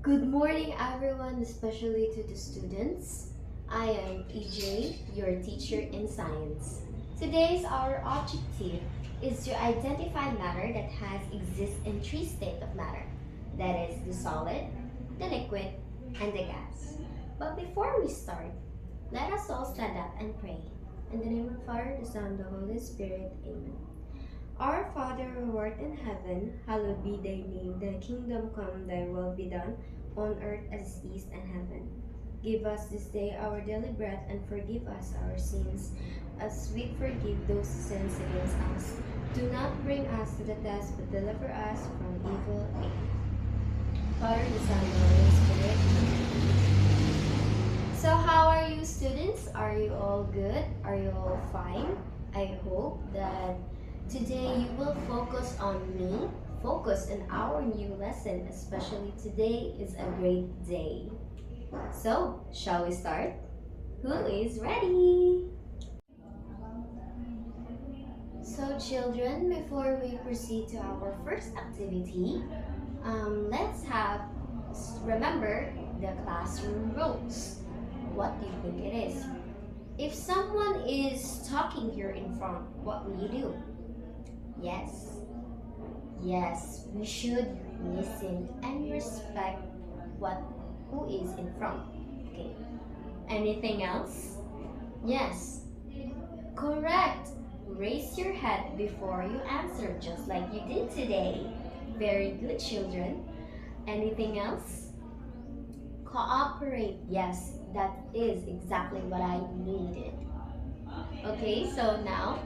Good morning, everyone, especially to the students. I am EJ, your teacher in science. Today's our objective is to identify matter that has exist in three states of matter. That is the solid, the liquid, and the gas. But before we start, let us all stand up and pray. In the name of the Father, the Son, and the Holy Spirit. Amen. Our Father who art in heaven, hallowed be thy name. Thy kingdom come, thy will be done, on earth as it is in heaven. Give us this day our daily bread, and forgive us our sins, as we forgive those who sin against us. Do not bring us to the test, but deliver us from evil. Amen. Father, the Son, and the Holy Spirit. So how are you, students? Are you all good? Are you all fine? I hope that today you will focus on me, focus on our new lesson, especially today is a great day. So, shall we start? Who is ready? So children, before we proceed to our first activity, let's remember the classroom rules. What do you think it is? If someone is talking here in front, what will you do? Yes, we should listen and respect who is in front. Okay. Anything else? Yes. Correct. Raise your hand before you answer, just like you did today. Very good, children. Anything else? Cooperate. Yes, that is exactly what I needed. Okay, so now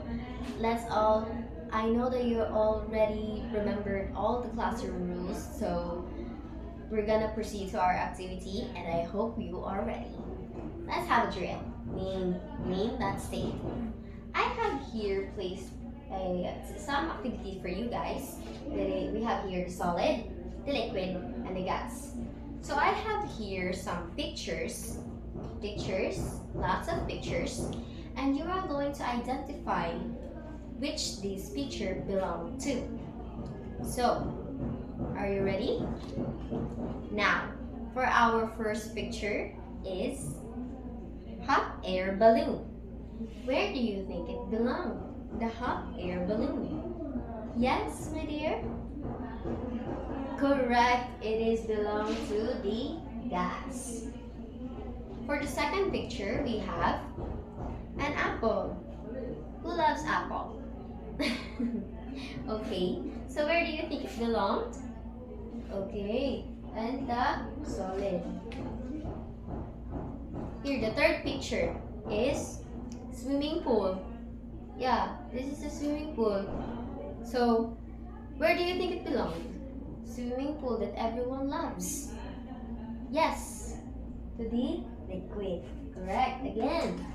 I know that you already remembered all the classroom rules, so we're gonna proceed to our activity, and I hope you are ready. Let's have a drill. Name that state. I have here placed some activities for you guys. We have here the solid, the liquid, and the gas. So I have here some pictures, lots of pictures, and you are going to identify which this picture belong to. So, are you ready? Now, for our first picture is hot air balloon. Where do you think it belongs? The hot air balloon. Yes, my dear? Correct, it is belong to the gas. For the second picture, we have an apple. Who loves apple? Okay, so where do you think it belonged? Okay, and the solid. Here, the third picture is swimming pool. Yeah, this is a swimming pool. So, where do you think it belonged? Swimming pool that everyone loves. Yes, to the liquid. Correct, again.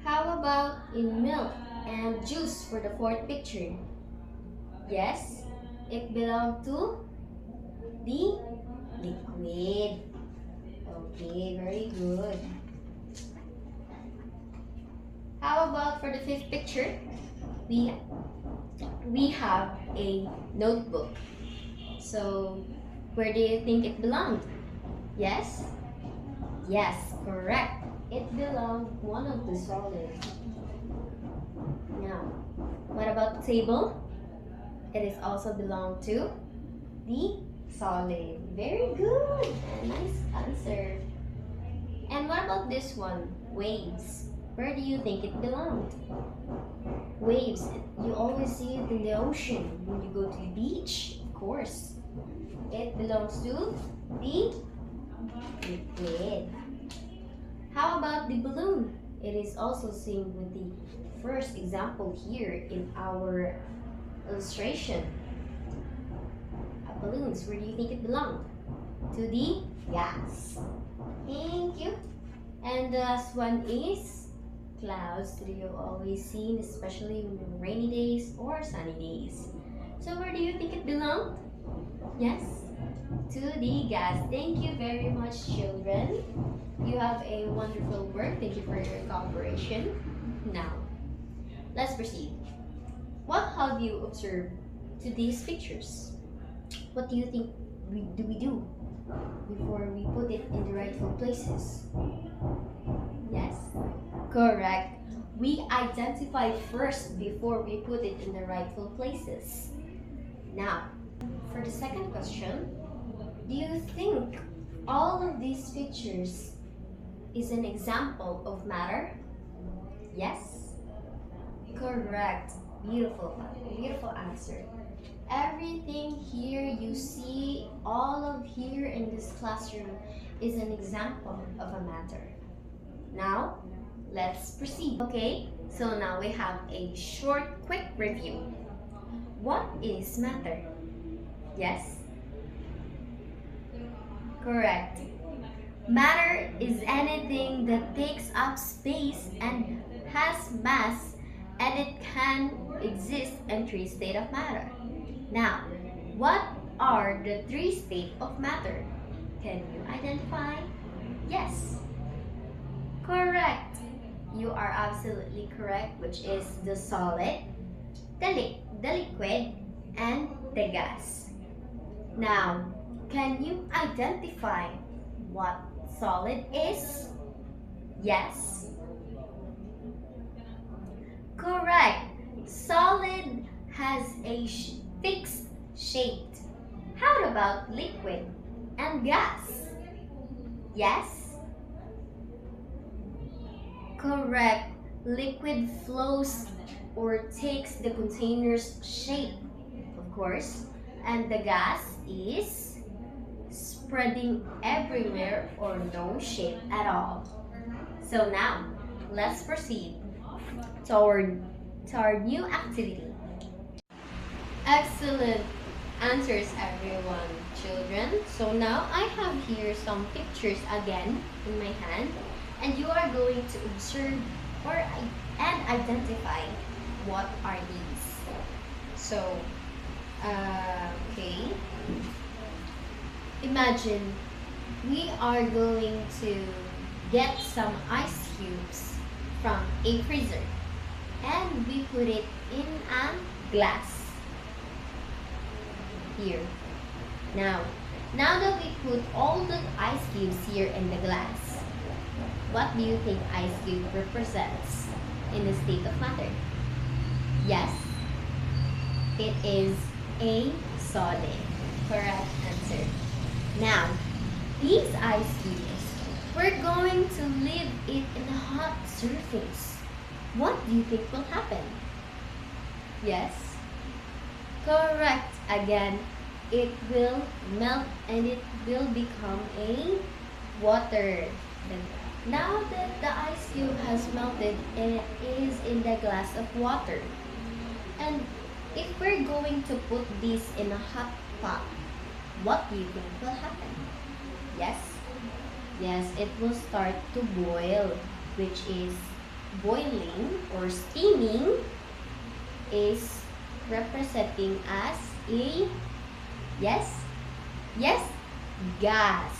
How about in milk and juice for the fourth picture? Yes, it belonged to the liquid. Okay, very good. How about for the fifth picture? We have a notebook. So, where do you think it belonged? Yes? Yes, correct. It belonged one of the solid. Now, what about the table? It is also belong to the solid. Very good. Nice answer. And what about this one? Waves. Where do you think it belonged? Waves. You always see it in the ocean when you go to the beach. Of course. It belongs to the liquid. How about the balloon? It is also seen with the first example here in our illustration. Balloons, where do you think it belonged? To the gas. Thank you. And the last one is clouds that you always see, especially in rainy days or sunny days. So where do you think it belonged? Yes, to the gas. Thank you very much, children. You have a wonderful work. Thank you for your cooperation. Now, let's proceed. What have you observed to these pictures? What do you think do we do before we put it in the rightful places? Yes, correct. We identify first before we put it in the rightful places. Now, for the second question, do you think all of these pictures is an example of matter? Yes? Correct. Beautiful. Beautiful answer. Everything here you see, all of here in this classroom is an example of a matter. Now, let's proceed. Okay, so now we have a short, quick review. What is matter? Yes? Correct. Matter is anything that takes up space and has mass, and it can exist in three states of matter. Now, what are the three states of matter? Can you identify? Yes. Correct. You are absolutely correct, which is the solid, the liquid, and the gas. Now, can you identify what solid is? Yes. Correct. Solid has a fixed shape. How about liquid and gas? Yes. Correct. Liquid flows or takes the container's shape, of course, and the gas is spreading everywhere or no shape at all. So now, let's proceed to our new activity. Excellent answers, everyone, children. So now I have here some pictures again in my hand, and you are going to observe and identify what are these. So, okay. Imagine we are going to get some ice cubes from a freezer and we put it in a glass here. Now that we put all the ice cubes here in the glass, what do you think ice cube represents in the state of matter? Yes, it is a solid. Correct answer. Now, these ice cubes, we're going to leave it in a hot surface. What do you think will happen? Yes? Correct. Again, it will melt and it will become a water. Now that the ice cube has melted and it is in the glass of water, and if we're going to put this in a hot pot, what do you think will happen? Yes? Yes, it will start to boil, which is boiling or steaming is representing as a, yes? Yes? Gas,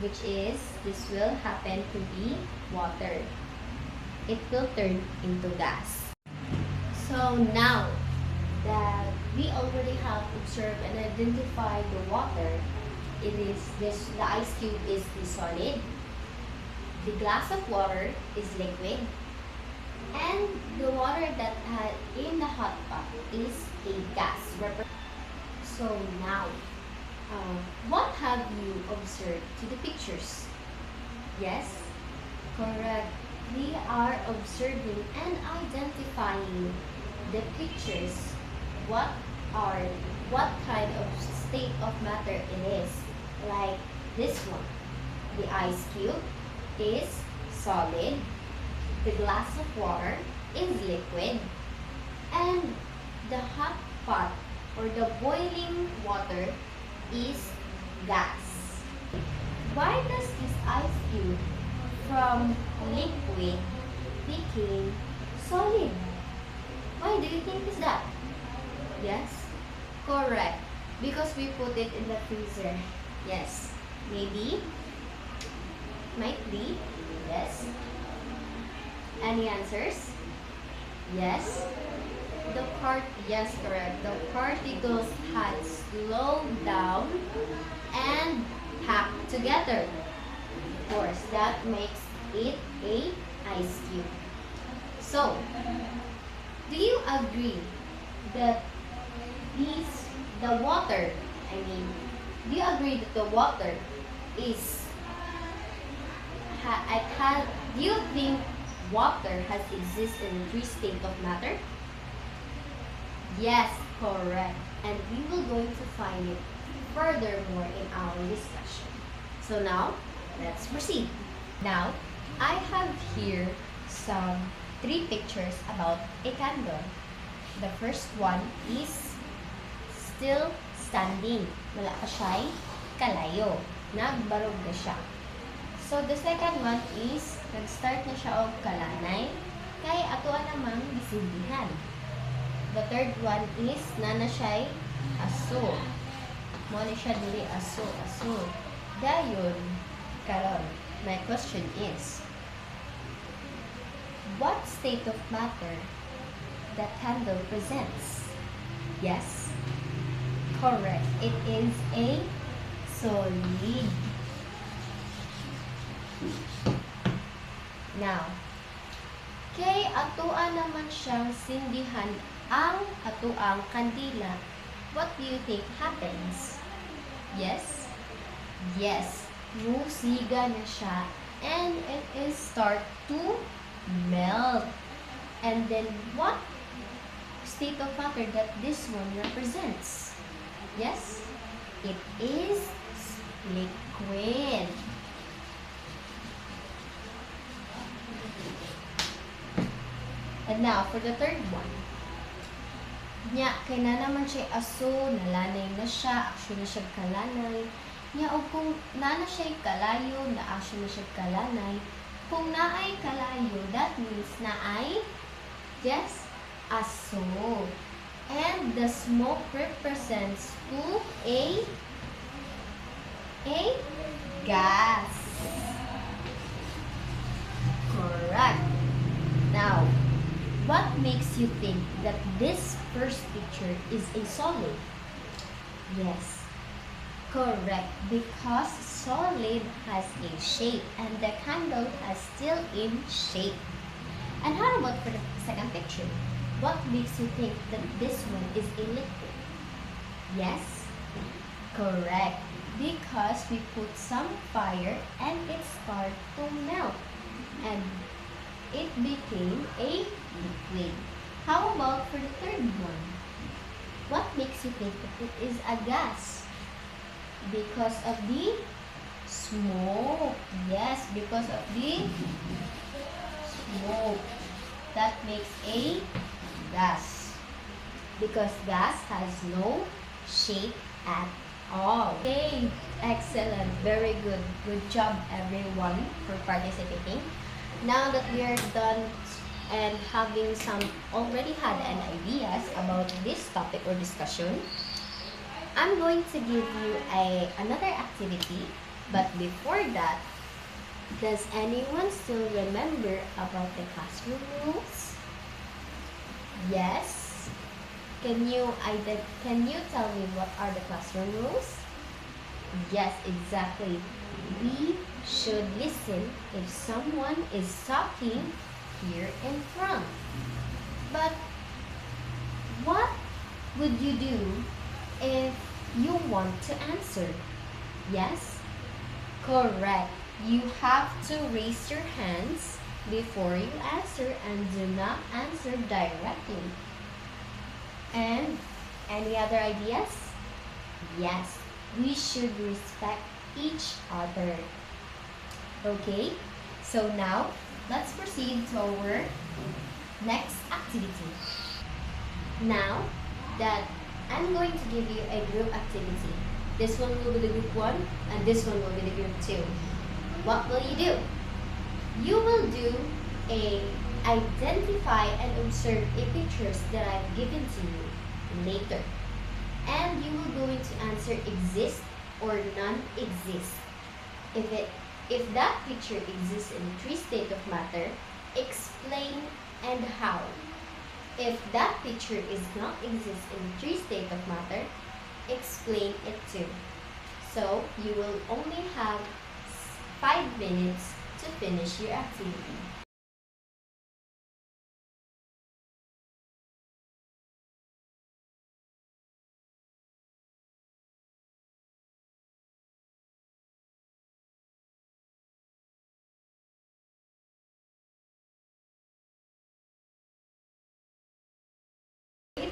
which is, this will happen to be water. It will turn into gas. So now that we already have observed and identified the water, it is this, the ice cube is the solid, the glass of water is liquid, and the water that had in the hot pot is a gas. So now, what have you observed to the pictures? Yes, correct. We are observing and identifying the pictures. What kind of state of matter it is? Like this one, the ice cube is solid, the glass of water is liquid, and the hot pot or the boiling water is gas. Why does this ice cube from liquid became solid? Why do you think is that? Yes? Correct. Because we put it in the freezer. Yes. Maybe. Might be. Yes. Any answers? Yes. Yes, correct. The particles had slowed down and packed together. Of course, that makes it a ice cube. So, do you agree that the water, do you agree that the water is, do you think water has existed in three states of matter? Yes, correct. And we will going to find it furthermore in our discussion. So now, let's proceed. Now, I have here some three pictures about a candle. The first one is still standing. Wala pa siya'y kalayo. Nagbarog na siya. So, the second one is, nag-start na siya og kalanay, kay atoan namang gisindihan. The third one is, nana siya'y aso. Mo ni siya dili aso. Dayon, karon, my question is, what state of matter that candle presents? Yes? Correct. It is a solid. Now, kay atoan naman siyang sindihan ang atoang kandila, what do you think happens? Yes? Yes. Musiga na siya and it is start to melt. And then what state of matter that this one represents? Yes? It is liquid. And now, for the third one. Nya, kay na naman siya aso, nalanay na siya, actually siya kalanay. Nya, o kung nana siya kalayo, na actually siya kalanay. Kung naay kalayo, that means naay, yes, aso. And the smoke represents to a gas. Correct. Now, what makes you think that this first picture is a solid? Yes, correct. Because solid has a shape and the candle has still in shape. And how about for the second picture? What makes you think that this one is a liquid? Yes, correct. Because we put some fire and it started to melt. And it became a liquid. How about for the third one? What makes you think that it is a gas? Because of the smoke. Yes, because of the smoke. That makes a gas. Because gas has no shape at all. Okay, excellent. Very good. Good job everyone for participating. Now that we are done and having already had an ideas about this topic or discussion, I'm going to give you another activity. But before that, does anyone still remember about the classroom rules? Yes? Can you tell me what are the classroom rules? Yes, exactly. We should listen if someone is talking here in front. But what would you do if you want to answer? Yes? Correct. You have to raise your hands before you answer and do not answer directly. And any other ideas? Yes, we should respect each other. Okay, so now let's proceed to our next activity. Now that I'm going to give you a group activity, this one will be the group 1 and this one will be the group 2. What will you do? You will do identify and observe a pictures that I've given to you later. And you will going to answer exist or non-exist. If that picture exists in 3 states of matter, explain and how. If that picture is not exist in 3 states of matter, explain it too. So you will only have 5 minutes to finish your activity.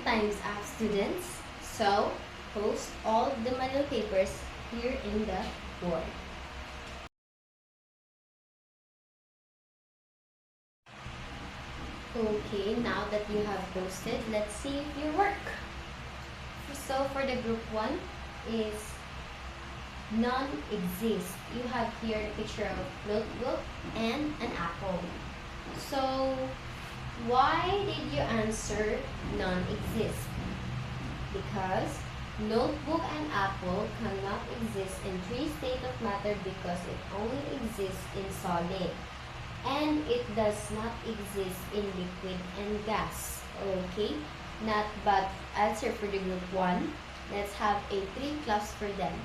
Times up, students. So post all the model papers here in the board. Okay, now that you have posted, let's see your work. So for the group 1 is none exist. You have here a picture of notebook and an apple. So why did you answer none exist? Because notebook and apple cannot exist in 3 states of matter because it only exists in solid. And it does not exist in liquid and gas. Okay, not bad answer for the group 1. Let's have a 3 claps for them.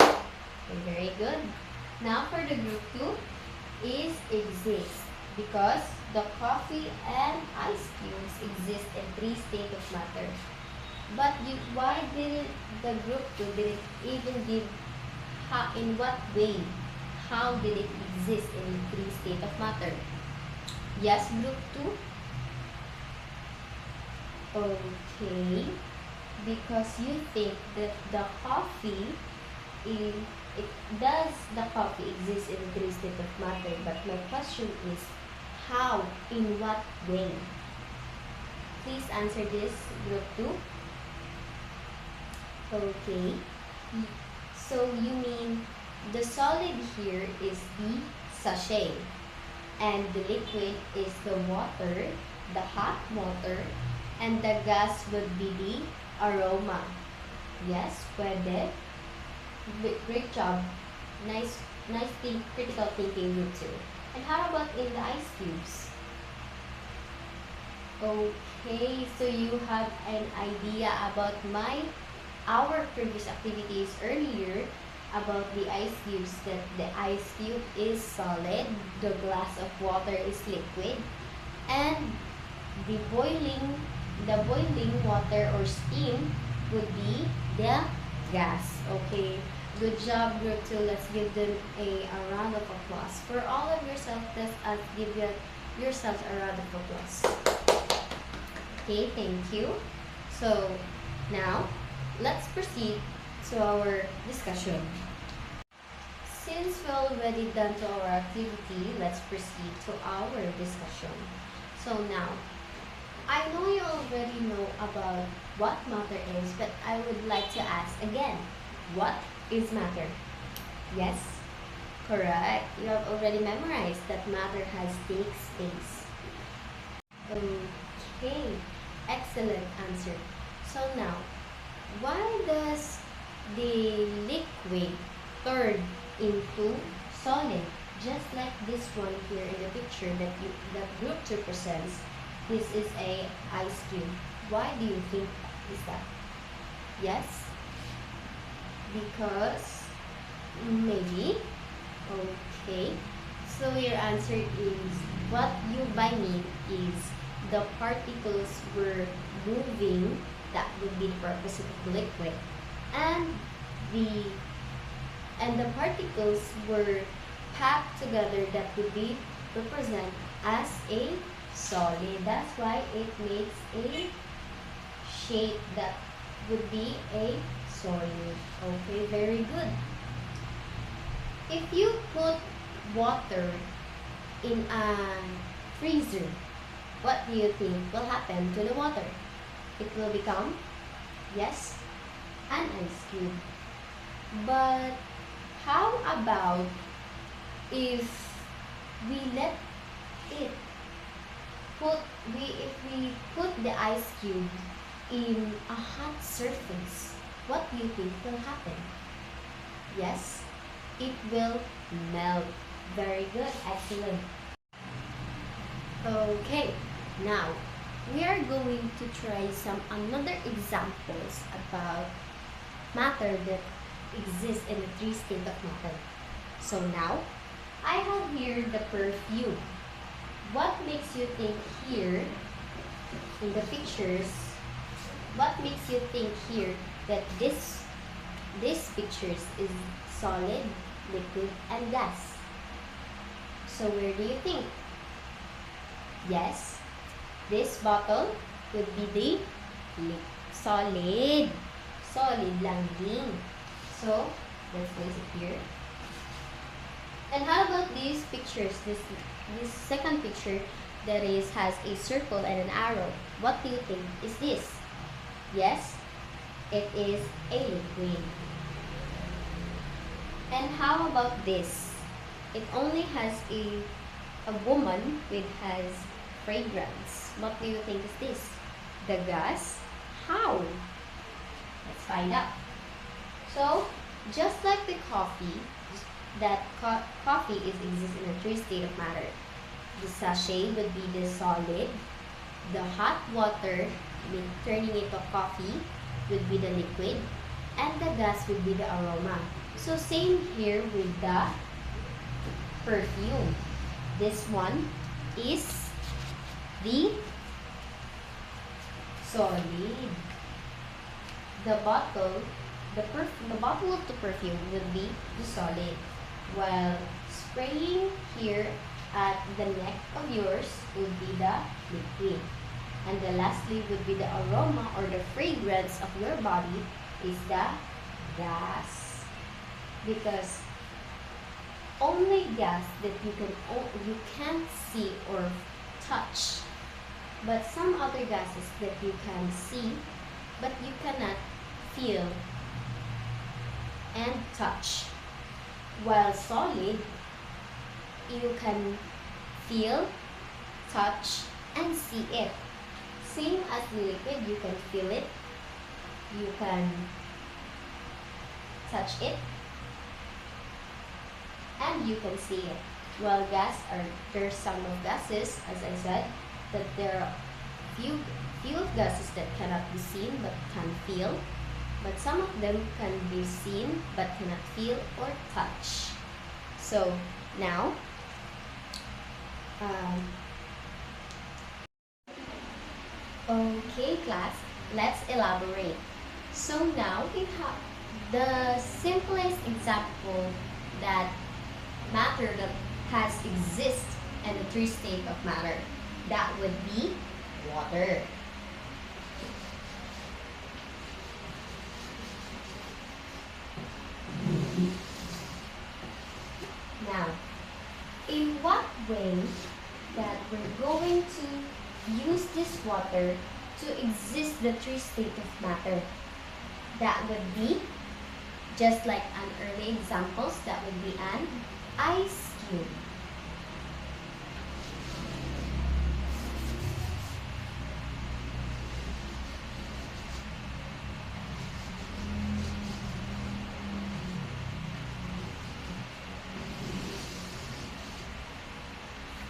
Okay, very good. Now for the group 2 is exist because the coffee and ice cubes exist in 3 states of matter. But why did the group 2 didn't even give in what way? How did it exist in 3 states of matter? Yes, group 2? Okay, because you think that the coffee does the coffee exist in 3 states of matter? But my question is, how? In what way? Please answer this, group 2. Okay, so you mean the solid here is the sachet, and the liquid is the water, the hot water, and the gas would be the aroma. Yes, pwede. Great job. Nice critical thinking, group 2. And how about in the ice cubes? Okay, so you have an idea about our previous activities earlier about the ice cubes, that the ice cube is solid, the glass of water is liquid, and the boiling water or steam would be the gas. Okay, good job, group 2. Let's give them a round of applause. For all of yourself, let's give yourselves a round of applause. Okay, thank you. So now let's proceed to our discussion. Since we're already done to our activity, let's proceed to our discussion. So now, I know you already know about what matter is, but I would like to ask again, what is matter? Yes? Correct. You have already memorized that matter has takes space. Okay, excellent answer. So now, why does the liquid turn into solid, just like this one here in the picture that group 2 presents? This is a ice cube. Why do you think is that? Yes? Because maybe. Okay, so your answer is, what you by mean is the particles were moving. That would be the purpose of the liquid, and the particles were packed together. That would be represent as a solid. That's why it makes a shape that would be a solid. Okay, very good. If you put water in a freezer, what do you think will happen to the water? It will become, yes, an ice cube. But how about if we let it if we put the ice cube in a hot surface, what do you think will happen? Yes, it will melt. Very good, excellent. Okay, now we are going to try some another examples about matter that exists in the three states of matter. So now, I have here the perfume. What makes you think here, in the pictures, what makes you think here that this pictures is solid, liquid, and gas? So where do you think? Yes, this bottle would be the solid. Solid lang din. So, let's place it here. And how about these pictures? This second picture that has a circle and an arrow. What do you think is this? Yes, it is a liquid. And how about this? It only has a woman which has fragrance. What do you think is this? The gas? How? Let's find out. So, just like the coffee, that coffee exists in a three state of matter. The sachet would be the solid. The hot water, turning it to coffee, would be the liquid. And the gas would be the aroma. So same here with the perfume. This one is the solid. The bottle of the perfume would be the solid, while spraying here at the neck of yours would be the liquid. And the lastly would be the aroma or the fragrance of your body is the gas. Because only gas that you can't see or touch, but some other gases that you can see but you cannot feel and touch. While solid, you can feel, touch, and see it. Same as liquid, you can feel it, you can touch it, and you can see it. While there's some of gases, as I said, that there are few of gases that cannot be seen but can feel, but some of them can be seen but cannot feel or touch. So now, okay class, let's elaborate. So now we have the simplest example that matter that has exist in the three state of matter. That would be water. Now, in what way that we're going to use this water to exist the three state of matter? That would be, just like an early examples, that would be an ice cube.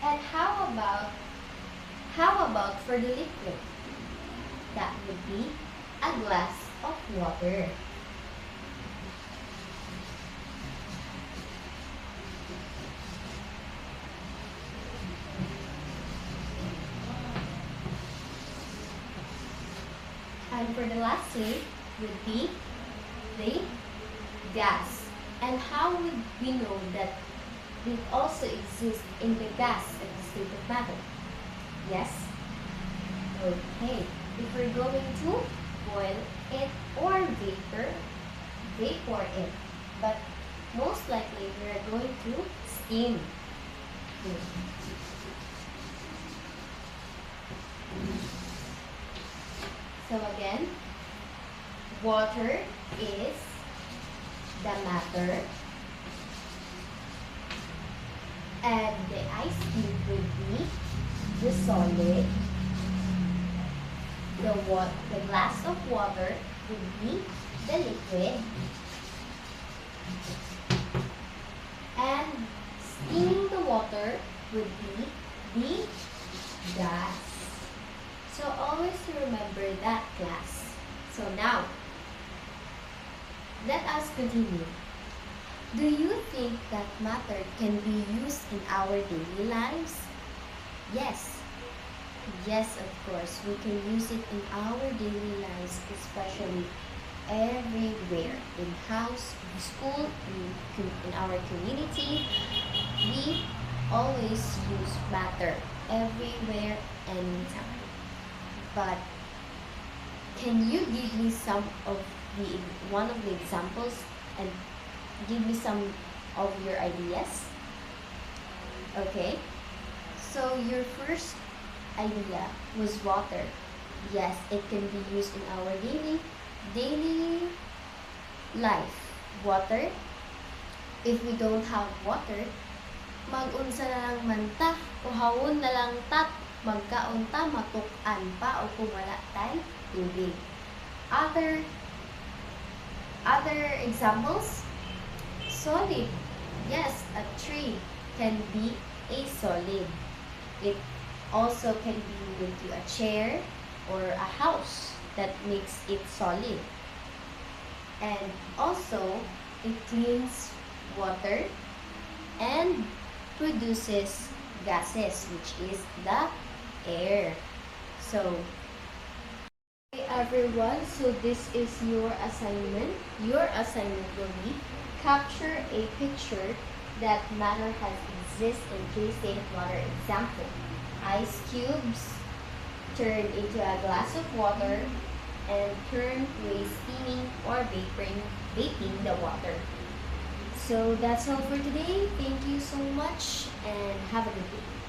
And how about for the liquid? That would be a glass of water. And for the lastly would be the gas. And how would we know that it also exists in the gas at the state of matter? Yes? Okay. If we're going to boil it or vapor it. But most likely we are going to steam. So again, water is the matter, and the ice cube would be the solid. The glass of water would be the liquid, and steaming the water would be the gas. So always remember that, class. So now, Let us continue. Do you think that matter can be used in our daily lives? Yes. Yes, of course. We can use it in our daily lives, especially everywhere. In house, in school, in our community. We always use matter everywhere, anytime. But can you give me one of the examples and give me some of your ideas? Okay. So your first idea was water. Yes, it can be used in our daily life. Water. If we don't have water, mag-unsa na lang manta, uhawon na lang tat, magkaunta, matuk-an pa, o kung wala tay, tubig. Other examples, solid. Yes, a tree can be a solid. It also can be into a chair or a house that makes it solid. And also, it cleans water and produces gases, which is the air. So, hey everyone, so this is your assignment. Your assignment will be capture a picture that matter has exist in three state of water. Example, ice cubes turn into a glass of water and turn to a steaming or vaping the water. So that's all for today. Thank you so much and have a good day.